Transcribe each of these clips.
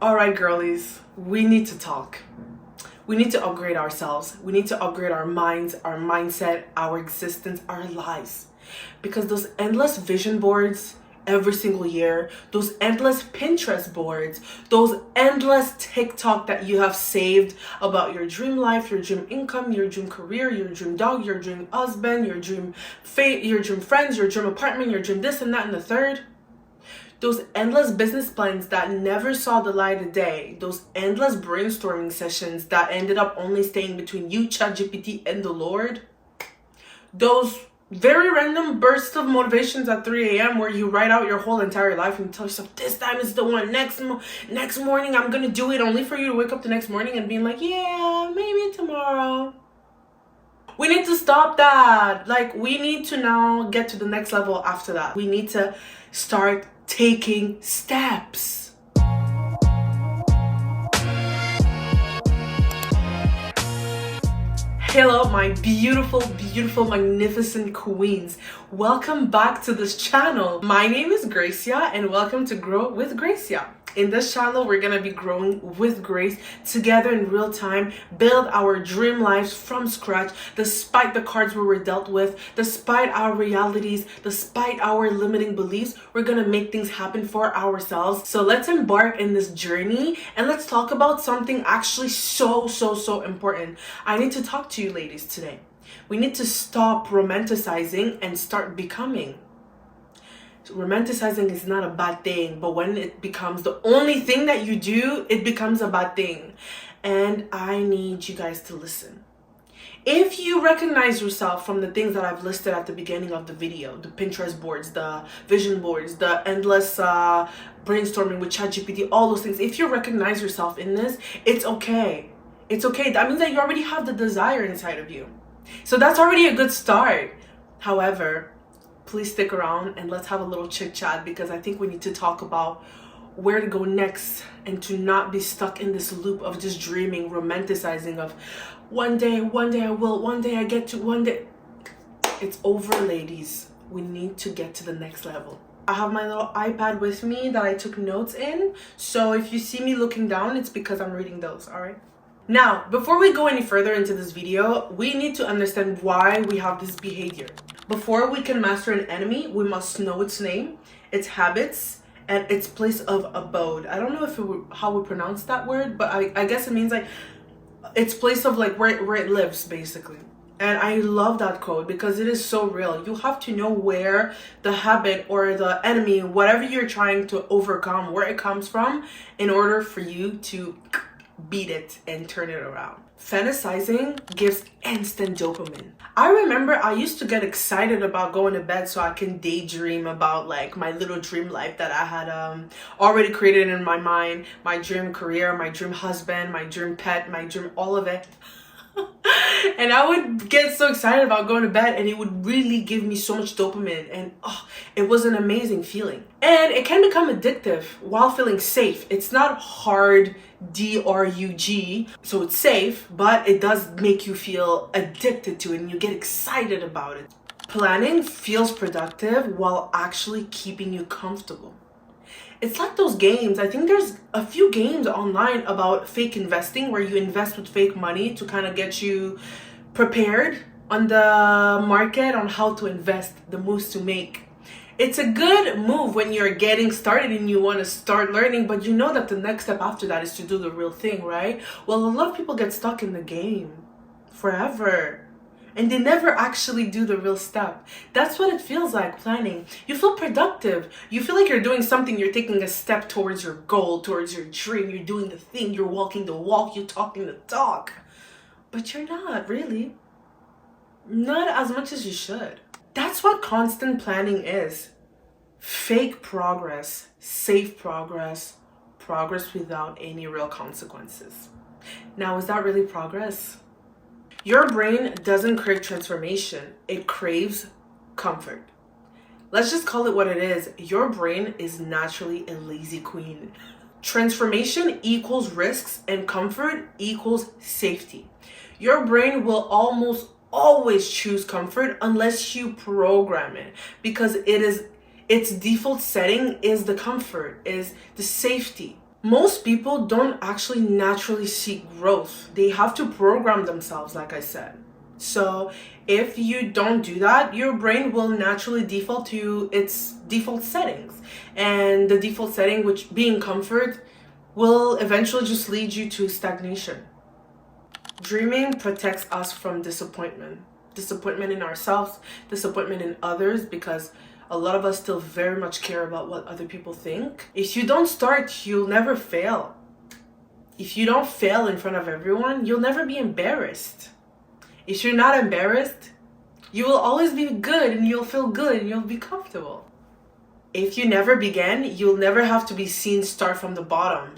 All right, girlies, we need to talk. We need to upgrade ourselves. We need to upgrade our minds, our mindset, our existence, our lives. Because those endless vision boards every single year, those endless Pinterest boards, those endless TikTok that you have saved about your dream life, your dream income, your dream career, your dream dog, your dream husband, your dream fate, your dream friends, your dream apartment, your dream this and that and the third. Those endless business plans that never saw the light of day, those endless brainstorming sessions that ended up only staying between you, ChatGPT, and the Lord, those very random bursts of motivations at 3 a.m. where you write out your whole entire life and tell yourself, this time is the one, next morning I'm gonna do it, only for you to wake up the next morning and being like, yeah, maybe tomorrow. We need to stop that. Like, we need to now get to the next level after that. We need to start taking steps. Hello, my beautiful, magnificent queens. Welcome back to this channel. My name is Gracia and welcome to Grow with Gracia. In this channel, we're gonna be growing with grace together in real time, build our dream lives from scratch, despite the cards we were dealt with, despite our realities, despite our limiting beliefs. We're gonna make things happen for ourselves. So let's embark in this journey and let's talk about something actually so important. I need to talk to you ladies today. We need to stop romanticizing and start becoming. Romanticizing is not a bad thing, but when it becomes the only thing that you do, it becomes a bad thing. And I need you guys to listen. If you recognize yourself from the things that I've listed at the beginning of the video, the Pinterest boards, the vision boards, the endless brainstorming with ChatGPT, all those things, if you recognize yourself in this, it's okay. It's okay. That means that you already have the desire inside of you. So that's already a good start. However, please stick around and let's have a little chit chat, because I think we need to talk about where to go next and to not be stuck in this loop of just dreaming, romanticizing of one day I will, one day I get to, one day. It's over, ladies. We need to get to the next level. I have my little iPad with me that I took notes in. So if you see me looking down, it's because I'm reading those, all right? Now, before we go any further into this video, we need to understand why we have this behavior. Before we can master an enemy, we must know its name, its habits, and its place of abode. I don't know how we pronounce that word, but I guess it means like its place of like where it lives, basically. And I love that code because it is so real. You have to know where the habit or the enemy, whatever you're trying to overcome, where it comes from in order for you to beat it and turn it around. Fantasizing gives instant dopamine. I remember I used to get excited about going to bed so I can daydream about like my little dream life that I had already created in my mind, my dream career, my dream husband, my dream pet, my dream, all of it. And I would get so excited about going to bed and it would really give me so much dopamine, and it was an amazing feeling. And it can become addictive while feeling safe. It's not hard D-R-U-G, so it's safe, but it does make you feel addicted to it and you get excited about it. Planning feels productive while actually keeping you comfortable. It's like those games. I think there's a few games online about fake investing where you invest with fake money to kind of get you prepared on the market on how to invest, the moves to make. It's a good move when you're getting started and you want to start learning, but you know that the next step after that is to do the real thing, right? Well, a lot of people get stuck in the game forever. And they never actually do the real step. That's what it feels like planning. You feel productive. You feel like you're doing something. You're taking a step towards your goal, towards your dream. You're doing the thing. You're walking the walk. You're talking the talk. But you're not really. Not as much as you should. That's what constant planning is. Fake progress, safe progress, progress without any real consequences. Now, is that really progress? Your brain doesn't crave transformation, it craves comfort. Let's just call it what it is. Your brain is naturally a lazy queen. Transformation equals risks and comfort equals safety. Your brain will almost always choose comfort unless you program it, because its default setting is the comfort, is the safety. Most people don't actually naturally seek growth. They have to program themselves, like I said. So if you don't do that, your brain will naturally default to its default settings. And the default setting, which being comfort, will eventually just lead you to stagnation. Dreaming protects us from disappointment. Disappointment in ourselves, disappointment in others, because a lot of us still very much care about what other people think. If you don't start, you'll never fail. If you don't fail in front of everyone, you'll never be embarrassed. If you're not embarrassed, you will always be good and you'll feel good and you'll be comfortable. If you never begin, you'll never have to be seen start from the bottom.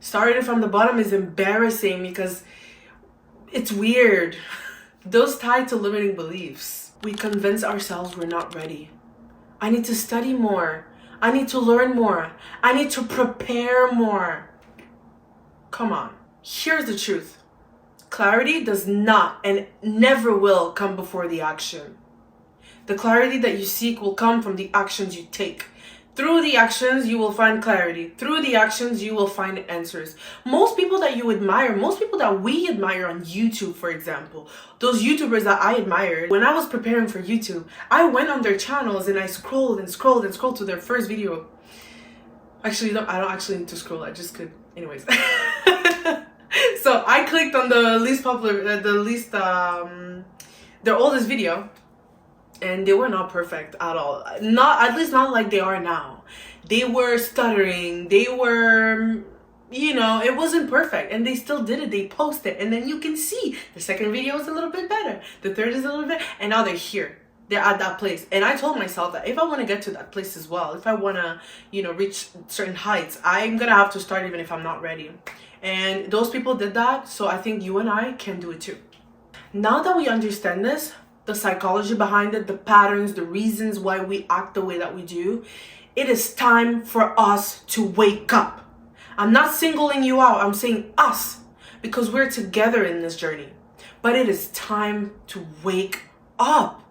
Starting from the bottom is embarrassing because it's weird. Those tied to limiting beliefs. We convince ourselves we're not ready. I need to study more. I need to learn more. I need to prepare more. Come on. Here's the truth. Clarity does not and never will come before the action. The clarity that you seek will come from the actions you take. Through the actions, you will find clarity. Through the actions, you will find answers. Most people that you admire, most people that we admire on YouTube, for example, those YouTubers that I admired, when I was preparing for YouTube, I went on their channels and I scrolled and scrolled and scrolled to their first video. Actually, no, I don't actually need to scroll. I just could. Anyways. So I clicked on the least popular, their oldest video. And they were not perfect at all. Not, at least not like they are now. They were stuttering. They were, it wasn't perfect. And they still did it. They posted. And then you can see the second video is a little bit better. The third is a little bit. And now they're here. They're at that place. And I told myself that if I want to get to that place as well, if I want to, reach certain heights, I'm going to have to start even if I'm not ready. And those people did that. So I think you and I can do it too. Now that we understand this, the psychology behind it, the patterns, the reasons why we act the way that we do, it is time for us to wake up. I'm not singling you out, I'm saying us, because we're together in this journey. But it is time to wake up.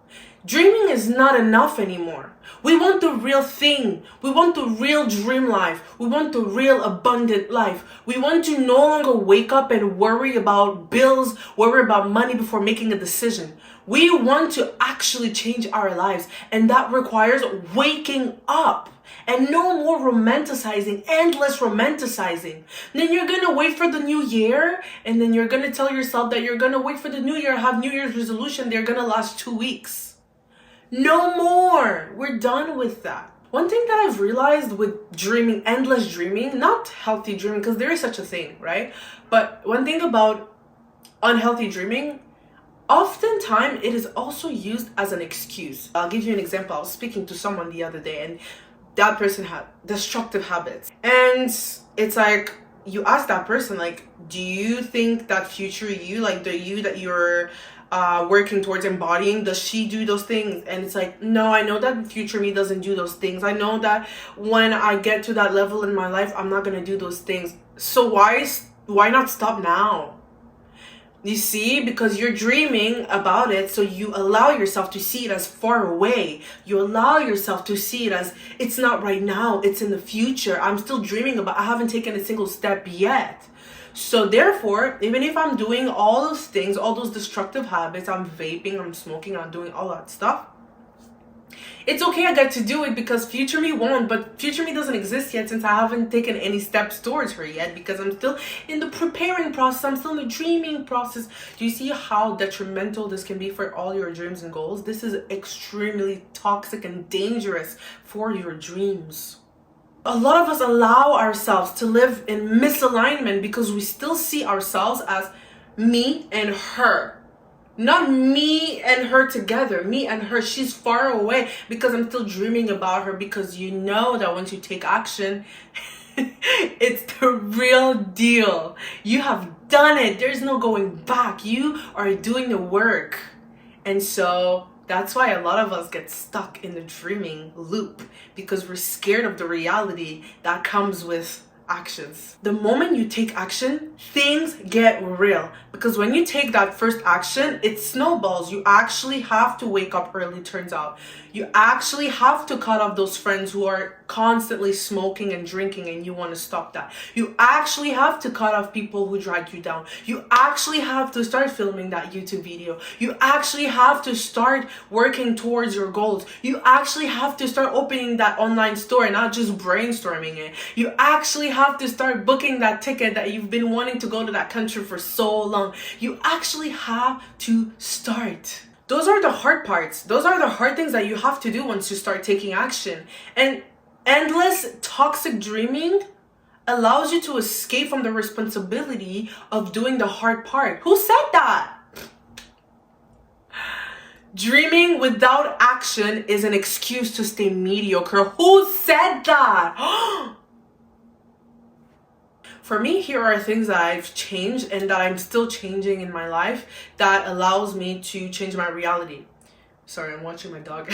Dreaming is not enough anymore. We want the real thing. We want the real dream life. We want the real abundant life. We want to no longer wake up and worry about bills, worry about money before making a decision. We want to actually change our lives, and that requires waking up. And no more romanticizing, endless romanticizing. Then you're going to wait for the new year, and then you're going to tell yourself that you're going to wait for the new year, have New Year's resolution, they're going to last 2 weeks. No more. We're done with that. One thing that I've realized with dreaming, endless dreaming, not healthy dreaming, because there is such a thing, right? But one thing about unhealthy dreaming, oftentimes it is also used as an excuse. I'll give you an example. I was speaking to someone the other day, and that person had destructive habits. And it's like, you ask that person, like, do you think that future you, like the you that you're working towards embodying, does she do those things? And it's like, no, I know that future me doesn't do those things. I know that when I get to that level in my life, I'm not gonna do those things. So why not stop now? You see, because you're dreaming about it, so you allow yourself to see it as far away. You allow yourself to see it as, it's not right now, it's in the future. I'm still dreaming about, I haven't taken a single step yet. So therefore, even if I'm doing all those things, all those destructive habits, I'm vaping, I'm smoking, I'm doing all that stuff, it's okay, I get to do it because future me won't, but future me doesn't exist yet since I haven't taken any steps towards her yet, because I'm still in the preparing process, I'm still in the dreaming process. Do you see how detrimental this can be for all your dreams and goals? This is extremely toxic and dangerous for your dreams. A lot of us allow ourselves to live in misalignment because we still see ourselves as me and her. Not me and her together, me and her. She's far away because I'm still dreaming about her, because you know that once you take action, it's the real deal. You have done it. There's no going back. You are doing the work. And so that's why a lot of us get stuck in the dreaming loop, because we're scared of the reality that comes with actions. The moment you take action, things get real. Because when you take that first action, it snowballs. You actually have to wake up early, turns out. You actually have to cut off those friends who are constantly smoking and drinking and you want to stop that. You actually have to cut off people who drag you down. You actually have to start filming that YouTube video. You actually have to start working towards your goals. You actually have to start opening that online store and not just brainstorming it. You actually have to start booking that ticket that you've been wanting to go to that country for so long. You actually have to start. Those are the hard parts. Those are the hard things that you have to do once you start taking action. And endless toxic dreaming allows you to escape from the responsibility of doing the hard part. Who said that? Dreaming without action is an excuse to stay mediocre. Who said that? For me, here are things that I've changed and that I'm still changing in my life that allows me to change my reality. Sorry, I'm watching my dog.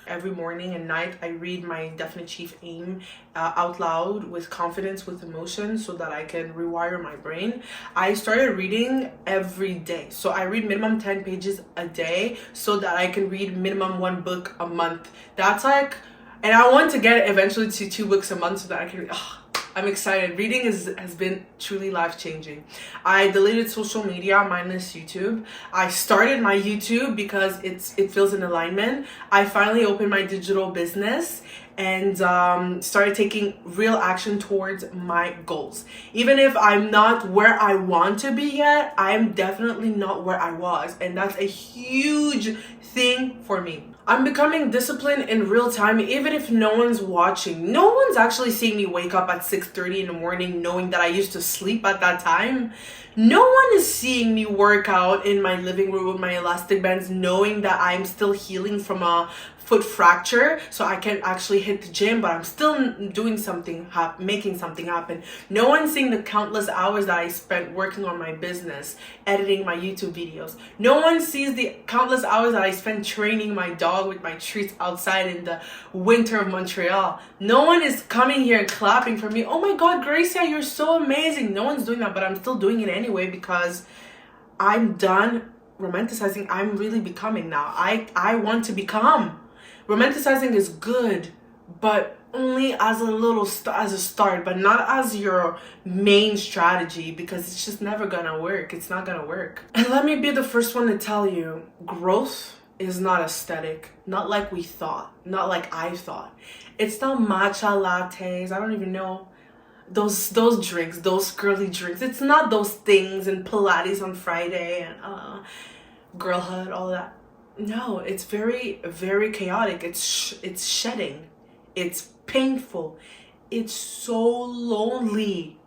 Every morning and night, I read my definite chief aim out loud with confidence, with emotion, so that I can rewire my brain. I started reading every day. So I read minimum 10 pages a day so that I can read minimum 1 book a month. That's like, and I want to get eventually to 2 books a month so that I can I'm excited. Reading has been truly life-changing. I deleted social media minus YouTube. I started my YouTube because it feels in alignment. I finally opened my digital business and started taking real action towards my goals. Even if I'm not where I want to be yet, I'm definitely not where I was. And that's a huge thing for me. I'm becoming disciplined in real time, even if no one's watching. No one's actually seeing me wake up at 6:30 in the morning knowing that I used to sleep at that time. No one is seeing me work out in my living room with my elastic bands knowing that I'm still healing from a foot fracture, so I can't actually hit the gym, but I'm still doing something, making something happen. No one's seeing the countless hours that I spent working on my business, editing my YouTube videos. No one sees the countless hours that I spent training my dog with my treats outside in the winter of Montreal. No one is coming here and clapping for me. Oh my God, Gracia, you're so amazing. No one's doing that, but I'm still doing it anyway because I'm done romanticizing. I'm really becoming now. I want to become. Romanticizing is good, but only as a start, but not as your main strategy, because it's just never gonna work. It's not gonna work. And let me be the first one to tell you, growth is not aesthetic, not like we thought, not like I thought. It's not matcha lattes, I don't even know, those drinks, those girly drinks. It's not those things and Pilates on Friday and girlhood, all that. No, it's very, very chaotic. It's shedding. It's painful. It's so lonely.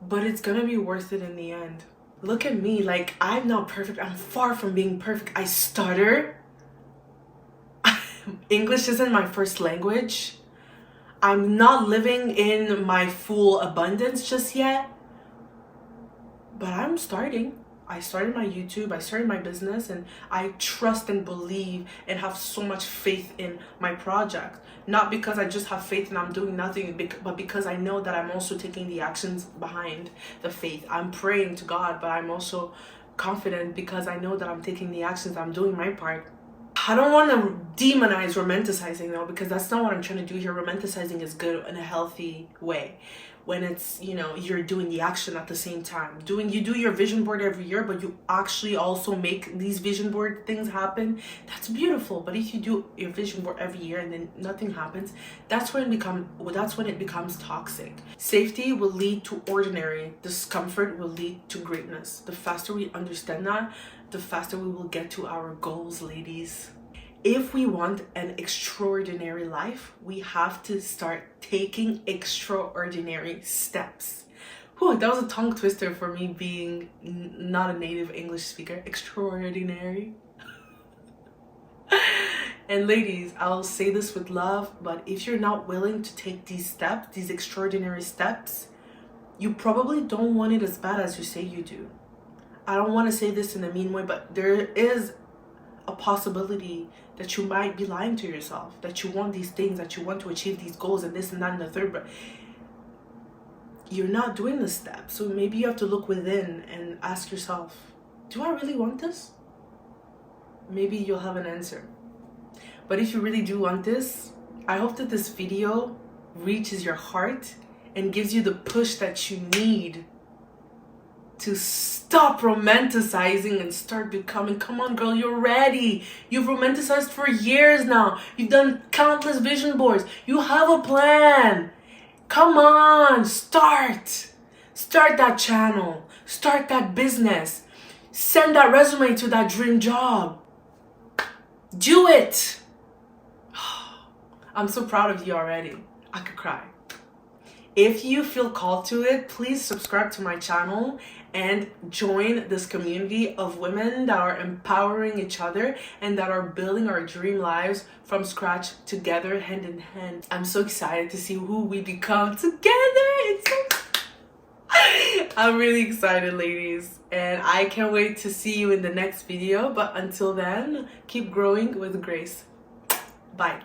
But it's gonna be worth it in the end. Look at me, like, I'm not perfect. I'm far from being perfect. I stutter. English isn't my first language. I'm not living in my full abundance just yet. But I'm starting. I started my YouTube, I started my business, and I trust and believe and have so much faith in my project. Not because I just have faith and I'm doing nothing, but because I know that I'm also taking the actions behind the faith. I'm praying to God, but I'm also confident because I know that I'm taking the actions, I'm doing my part. I don't want to demonize romanticizing though, because that's not what I'm trying to do here. Romanticizing is good in a healthy way. When it's, you know, you're doing the action at the same time. You do your vision board every year, but you actually also make these vision board things happen. That's beautiful. But if you do your vision board every year and then nothing happens, that's when it becomes toxic. Safety will lead to ordinary. Discomfort will lead to greatness. The faster we understand that, the faster we will get to our goals, ladies. If we want an extraordinary life, we have to start taking extraordinary steps. Whew, that was a tongue twister for me being not a native English speaker. Extraordinary. And ladies, I'll say this with love, but if you're not willing to take these steps, these extraordinary steps, you probably don't want it as bad as you say you do. I don't want to say this in a mean way, but there is a possibility that you might be lying to yourself, that you want these things, that you want to achieve these goals and this and that and the third, but you're not doing the step. So maybe you have to look within and ask yourself, do I really want this? Maybe you'll have an answer. But if you really do want this, I hope that this video reaches your heart and gives you the push that you need to stop romanticizing and start becoming. Come on, girl, you're ready. You've romanticized for years now. You've done countless vision boards. You have a plan. Come on, start that channel, start that business, send that resume to that dream job. Do it. I'm so proud of you already. I could cry. If you feel called to it, please subscribe to my channel and join this community of women that are empowering each other and that are building our dream lives from scratch together, hand in hand. I'm so excited to see who we become together. I'm really excited, ladies, and I can't wait to see you in the next video. But until then, keep growing with grace. Bye.